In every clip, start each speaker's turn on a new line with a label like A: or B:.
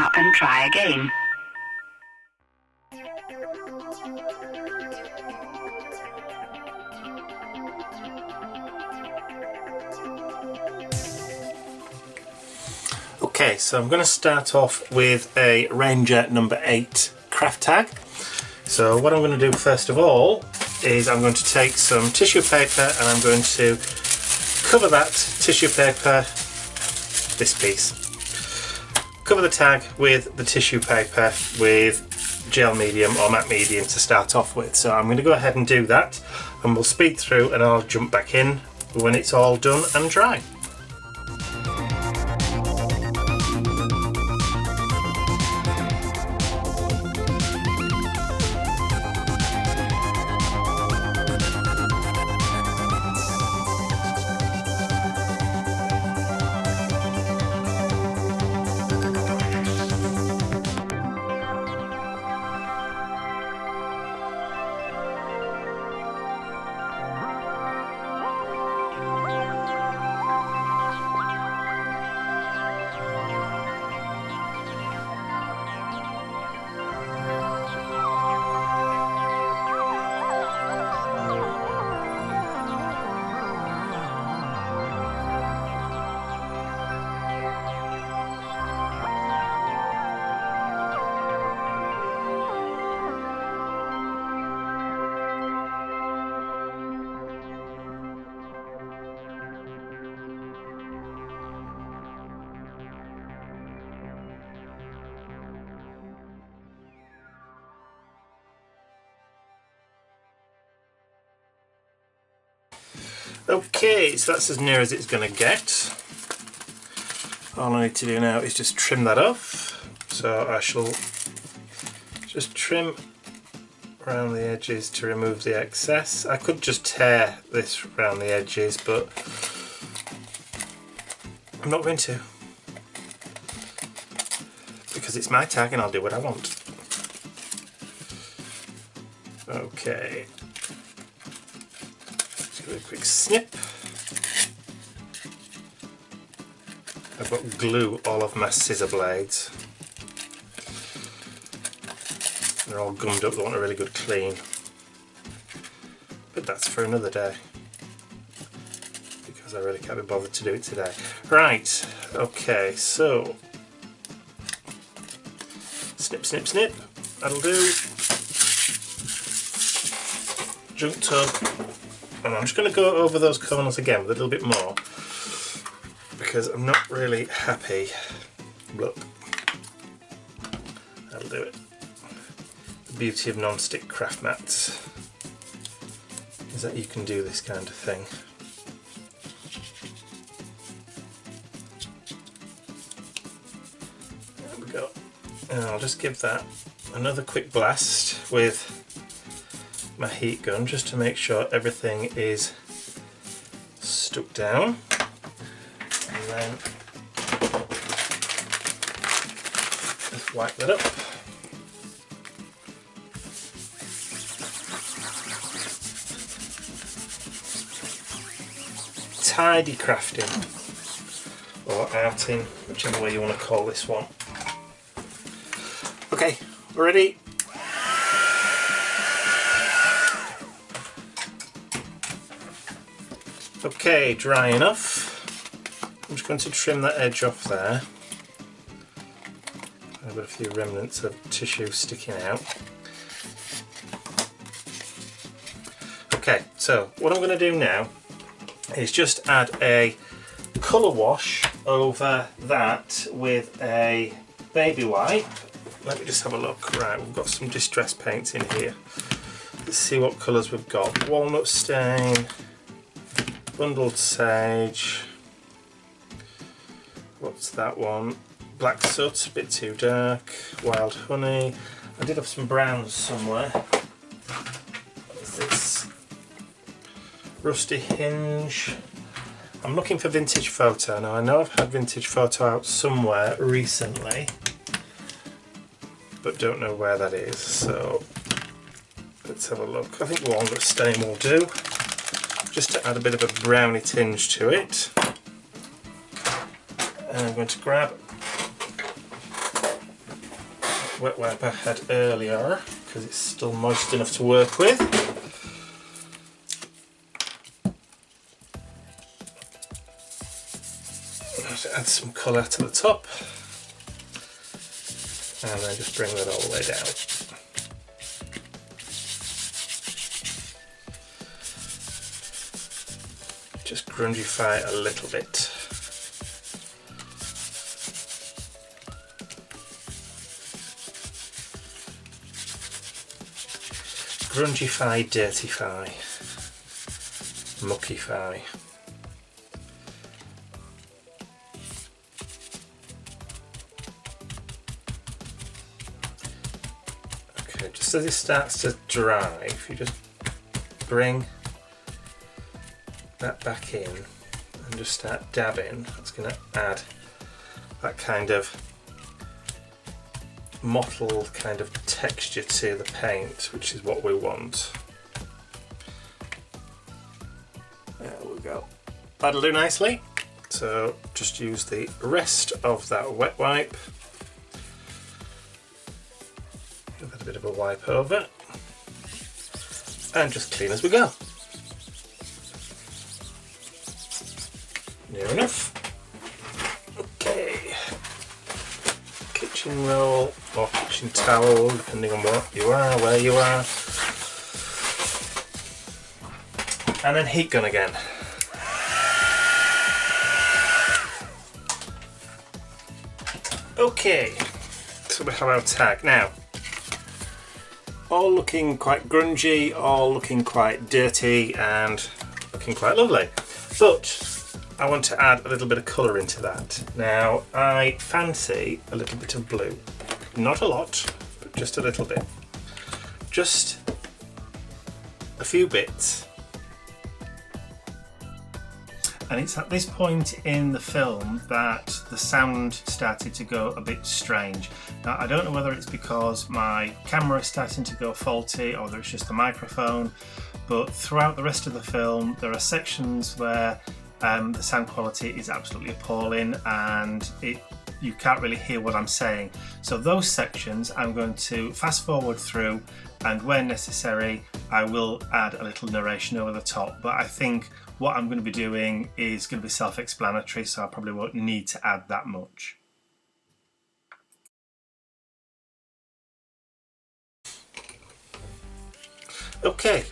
A: up and try again.
B: Okay, so I'm going to start off with a Ranger number 8 craft tag. So what I'm going to do first of all is I'm going to take some tissue paper and I'm going to cover that tissue paper, this piece, cover the tag with the tissue paper with gel medium or matte medium to start off with. So I'm going to go ahead and do that and we'll speed through and I'll jump back in when it's all done and dry. Okay, so that's as near as it's going to get. All I need to do now is just trim that off. So I shall just trim around the edges to remove the excess. I could just tear this around the edges, but I'm not going to, because it's my tag and I'll do what I want. Okay. A quick snip. I've got glue all over my scissor blades. They're all gummed up, they want a really good clean. But that's for another day, because I really can't be bothered to do it today. Right, okay, so snip, snip, snip. That'll do. Junk tub. And I'm just going to go over those corners again with a little bit more, because I'm not really happy. Look, that'll do it. The beauty of non-stick craft mats is that you can do this kind of thing. There we go. And I'll just give that another quick blast with my heat gun just to make sure everything is stuck down, and then just wipe that up. Tidy crafting, or arting, whichever way you want to call this one. Okay, we're ready. Okay, dry enough. I'm just going to trim that edge off there. I've got a few remnants of tissue sticking out. Okay, so what I'm going to do now is just add a colour wash over that with a baby wipe. Let me just have a look. Right, we've got some distress paints in here. Let's see what colours we've got. Walnut stain, bundled sage, what's that one? Black soot, a bit too dark, wild honey. I did have some browns somewhere. What's this? Rusty hinge. I'm looking for vintage photo. Now I know I've had vintage photo out somewhere recently, but don't know where that is, so let's have a look. I think walnut stain will do, just to add a bit of a browny tinge to it. And I'm going to grab wet wipe I had earlier because it's still moist enough to work with. Add some colour to the top and then just bring that all the way down. Just grungify a little bit. Grungify, dirtify, muckify. Okay, just as it starts to dry, if you just bring that back in and just start dabbing, that's going to add that kind of mottled kind of texture to the paint, which is what we want. There we go. That'll do nicely. So just use the rest of that wet wipe. Give it a bit of a wipe over and just clean as we go. Near enough. Okay. Kitchen roll or kitchen towel, depending on what you are, where you are. And then heat gun again. Okay, so we have our tag. Now, all looking quite grungy, all looking quite dirty and looking quite lovely. But I want to add a little bit of colour into that. Now, I fancy a little bit of blue. Not a lot, but just a little bit. Just a few bits. And it's at this point in the film that the sound started to go a bit strange. Now, I don't know whether it's because my camera is starting to go faulty or whether it's just the microphone, but throughout the rest of the film, there are sections where the sound quality is absolutely appalling and you can't really hear what I'm saying. So those sections I'm going to fast forward through, and where necessary I will add a little narration over the top, but I think what I'm going to be doing is going to be self-explanatory, so I probably won't need to add that much. Okay,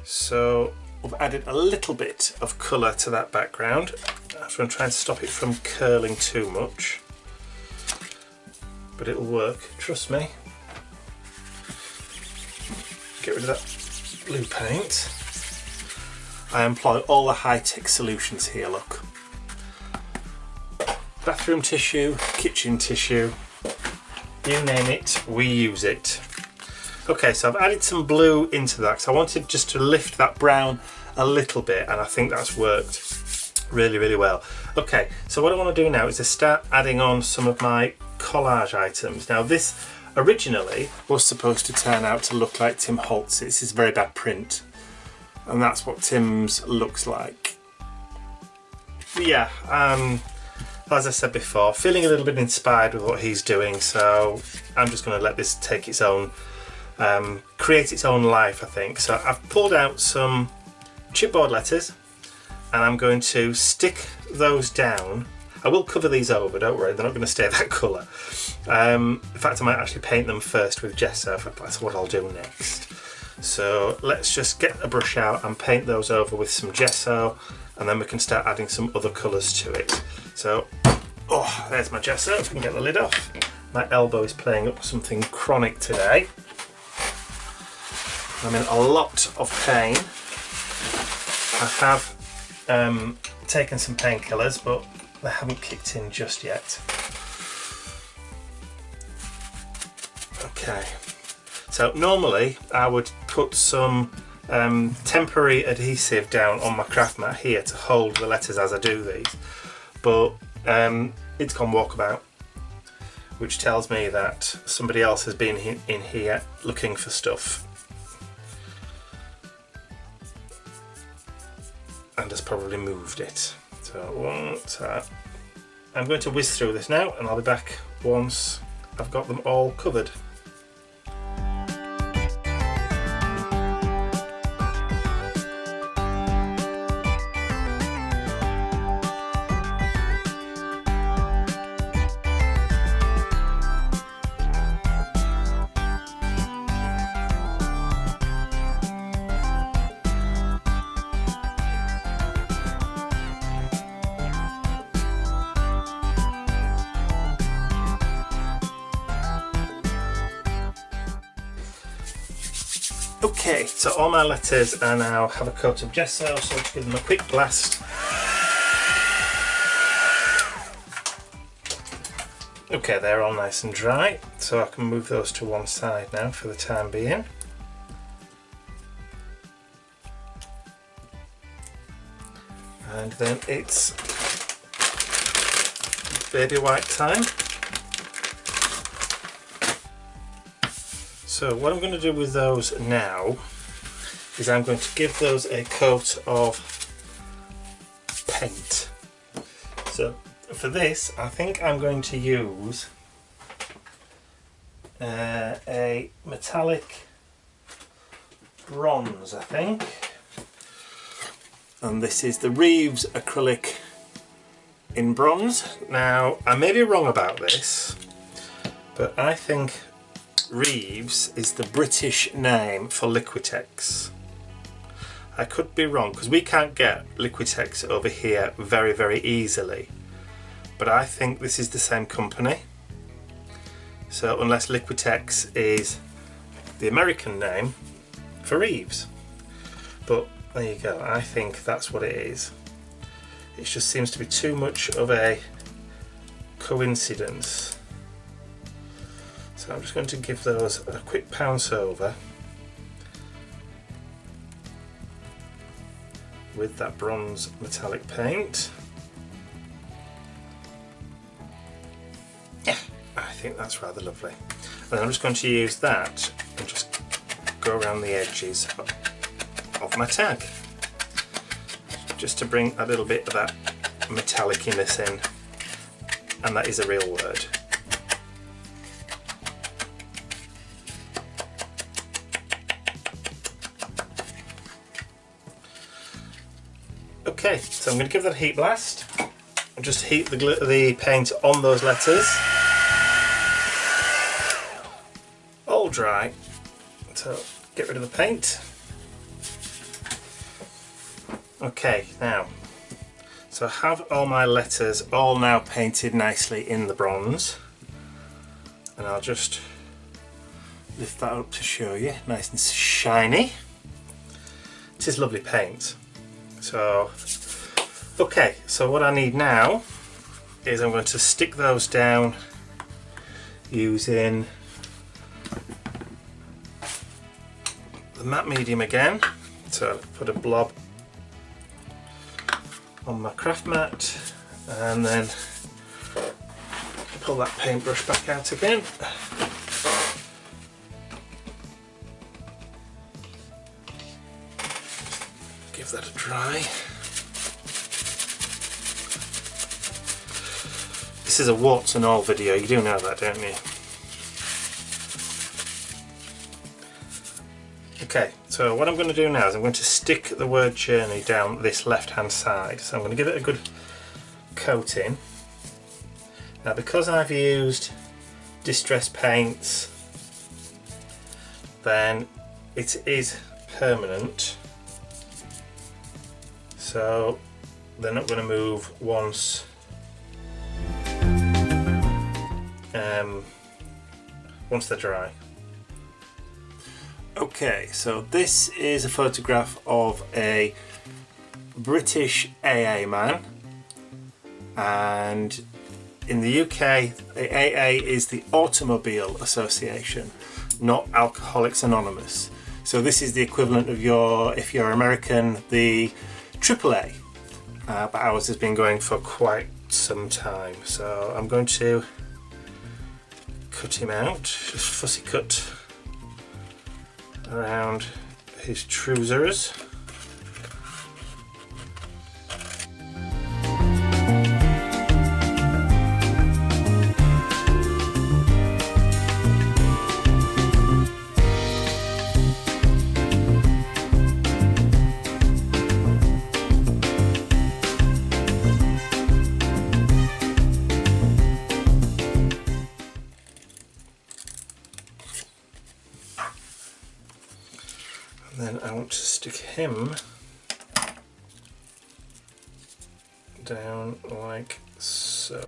B: so we've added a little bit of colour to that background. I'm going to try and stop it from curling too much, but it'll work, trust me. Get rid of that blue paint. I employ all the high-tech solutions here, look. Bathroom tissue, kitchen tissue, you name it, we use it. Okay, so I've added some blue into that because I wanted just to lift that brown a little bit, and I think that's worked really, really well. Okay, so what I want to do now is to start adding on some of my collage items. Now this originally was supposed to turn out to look like Tim Holtz. This is very bad print, and that's what Tim's looks like. But yeah, as I said before, feeling a little bit inspired with what he's doing, so I'm just going to let this take its own, create its own life, I think. So I've pulled out some chipboard letters and I'm going to stick those down. I will cover these over, don't worry, they're not going to stay that colour. In fact, I might actually paint them first with gesso. That's what I'll do next. So let's just get a brush out and paint those over with some gesso, and then we can start adding some other colours to it. So, oh, there's my gesso, if we can get the lid off. My elbow is playing up something chronic today. I'm in a lot of pain. I have taken some painkillers, but they haven't kicked in just yet. Okay, so normally I would put some temporary adhesive down on my craft mat here to hold the letters as I do these, but it's gone walkabout, which tells me that somebody else has been in here looking for stuff and has probably moved it. So I'm going to whiz through this now, and I'll be back once I've got them all covered. Okay, so all my letters are now have a coat of gesso, so let's give them a quick blast. Okay, they're all nice and dry, so I can move those to one side now for the time being. And then it's baby white time. So what I'm going to do with those now is I'm going to give those a coat of paint. So for this, I think I'm going to use a metallic bronze, I think. And this is the Reeves acrylic in bronze. Now, I may be wrong about this, but I think Reeves is the British name for Liquitex. I could be wrong because we can't get Liquitex over here very, very easily. But I think this is the same company. So unless Liquitex is the American name for Reeves. But there you go, I think that's what it is. It just seems to be too much of a coincidence. So I'm just going to give those a quick pounce over with that bronze metallic paint. Yeah, I think that's rather lovely. And I'm just going to use that and just go around the edges of my tag, just to bring a little bit of that metalliciness in, and that is a real word. Okay, so I'm going to give that a heat blast and just heat the paint on those letters. All dry, so get rid of the paint. Okay, now, so I have all my letters all now painted nicely in the bronze, and I'll just lift that up to show you, nice and shiny. It is lovely paint. So, okay, so what I need now is I'm going to stick those down using the matte medium again. So put a blob on my craft mat and then pull that paintbrush back out again. Give that a try. This is a warts and all video, you do know that, don't you? Okay, so what I'm going to do now is I'm going to stick the word journey down this left hand side. So I'm going to give it a good coating. Now because I've used distress paints, then it is permanent. So they're not going to move once they're dry. Okay, so this is a photograph of a British AA man, and in the UK the AA is the Automobile Association, not Alcoholics Anonymous. So this is the equivalent of if you're American, the AAA, but ours has been going for quite some time. So I'm going to cut him out, just fussy cut around his trousers. to stick him down like so.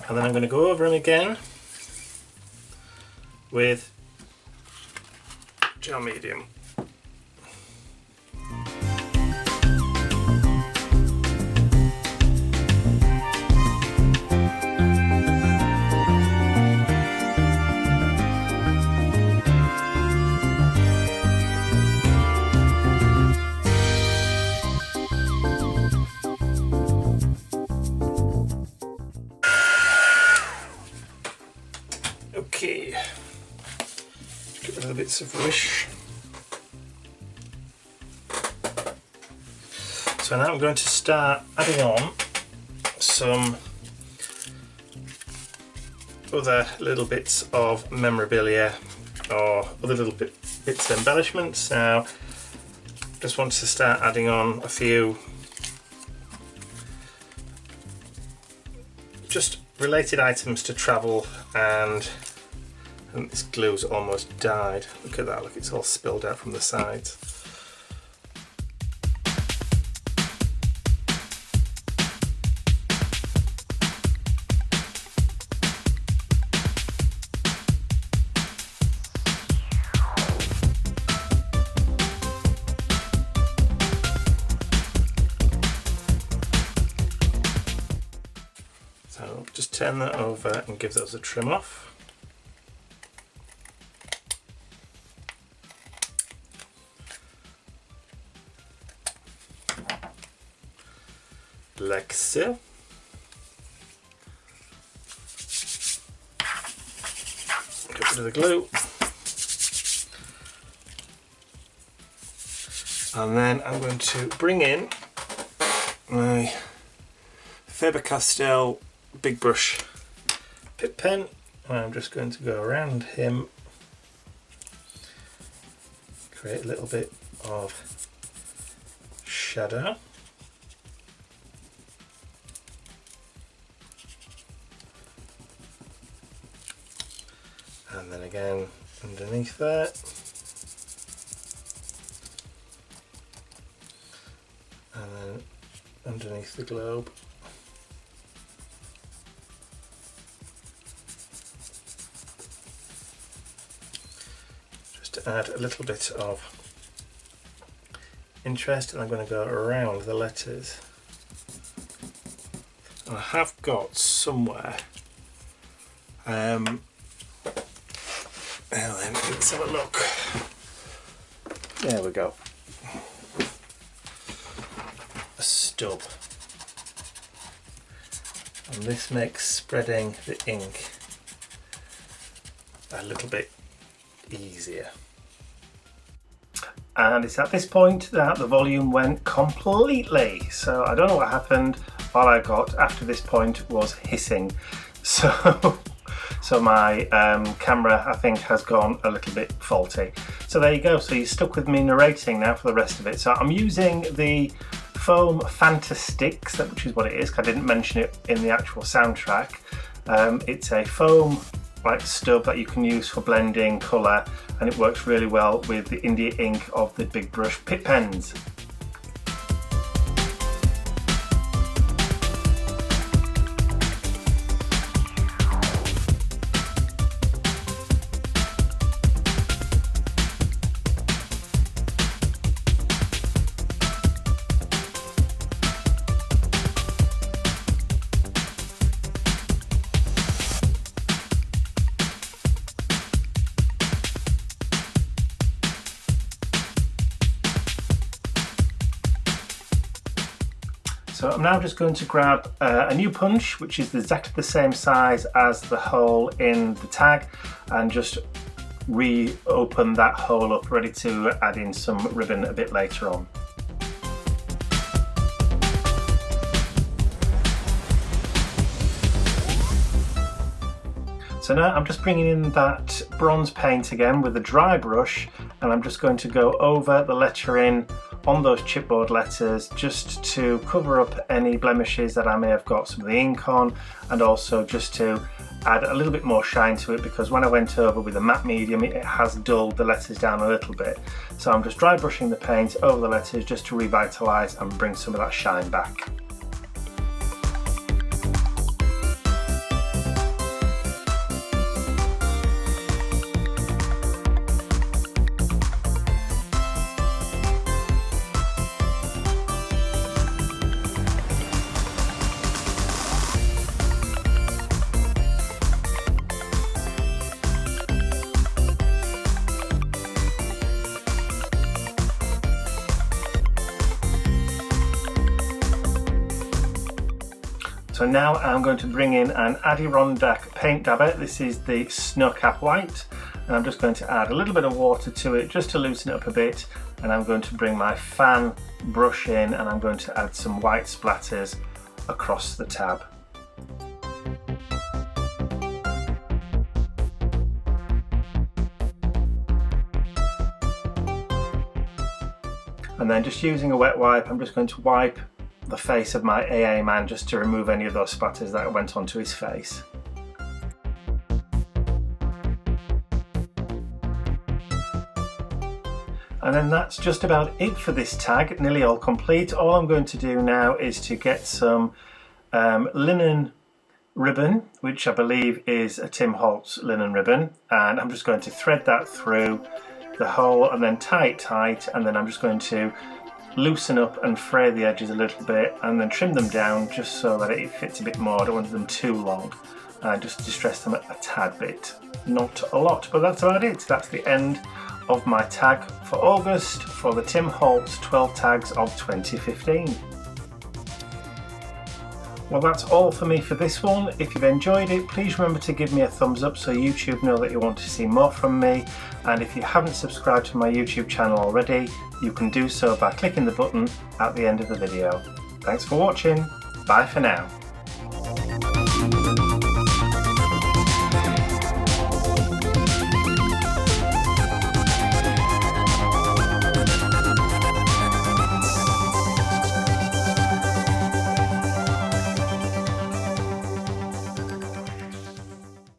B: And then I'm going to go over him again with gel medium. Okay, get rid of the bits of rubbish. So now I'm going to start adding on some other little bits of memorabilia or other little bits of embellishments. Now, just want to start adding on a few just related items to travel, and this glue's almost died. Look at that, look, it's all spilled out from the sides. So just turn that over and give those a trim off. Like so. Get rid of the glue. And then I'm going to bring in my Faber-Castell big brush pip pen, and I'm just going to go around him, create a little bit of shadow. And then again underneath that. And then underneath the globe. Just to add a little bit of interest, and I'm going to go around the letters. And I have got somewhere let's have a look. There we go. A stub. And this makes spreading the ink a little bit easier. And it's at this point that the volume went completely. So I don't know what happened. All I got after this point was hissing. So my camera, I think, has gone a little bit faulty. So there you go. So you're stuck with me narrating now for the rest of it. So I'm using the foam Fanta sticks, which is what it is, 'cause I didn't mention it in the actual soundtrack. It's a foam like stub that you can use for blending colour, and it works really well with the India ink of the big brush pip pens. So I'm now just going to grab a new punch, which is exactly the same size as the hole in the tag, and just reopen that hole up, ready to add in some ribbon a bit later on. So now I'm just bringing in that bronze paint again with a dry brush, and I'm just going to go over the lettering on those chipboard letters just to cover up any blemishes that I may have got some of the ink on, and also just to add a little bit more shine to it, because when I went over with a matte medium it has dulled the letters down a little bit. So I'm just dry brushing the paint over the letters just to revitalise and bring some of that shine back. So now I'm going to bring in an Adirondack paint dabber. This is the Snow Cap White, and I'm just going to add a little bit of water to it just to loosen it up a bit, and I'm going to bring my fan brush in and I'm going to add some white splatters across the tab. And then just using a wet wipe, I'm just going to wipe the face of my AA man just to remove any of those splatters that went onto his face. And then that's just about it for this tag, nearly all complete. All I'm going to do now is to get some linen ribbon, which I believe is a Tim Holtz linen ribbon, and I'm just going to thread that through the hole and then tie it tight, and then I'm just going to loosen up and fray the edges a little bit and then trim them down just so that it fits a bit more. I don't want them too long, just distress them a tad bit. Not a lot, but that's about it. That's the end of my tag for August for the Tim Holtz 12 tags of 2015. Well, that's all for me for this one. If you've enjoyed it, please remember to give me a thumbs up so YouTube know that you want to see more from me. And if you haven't subscribed to my YouTube channel already, you can do so by clicking the button at the end of the video. Thanks for watching. Bye for now.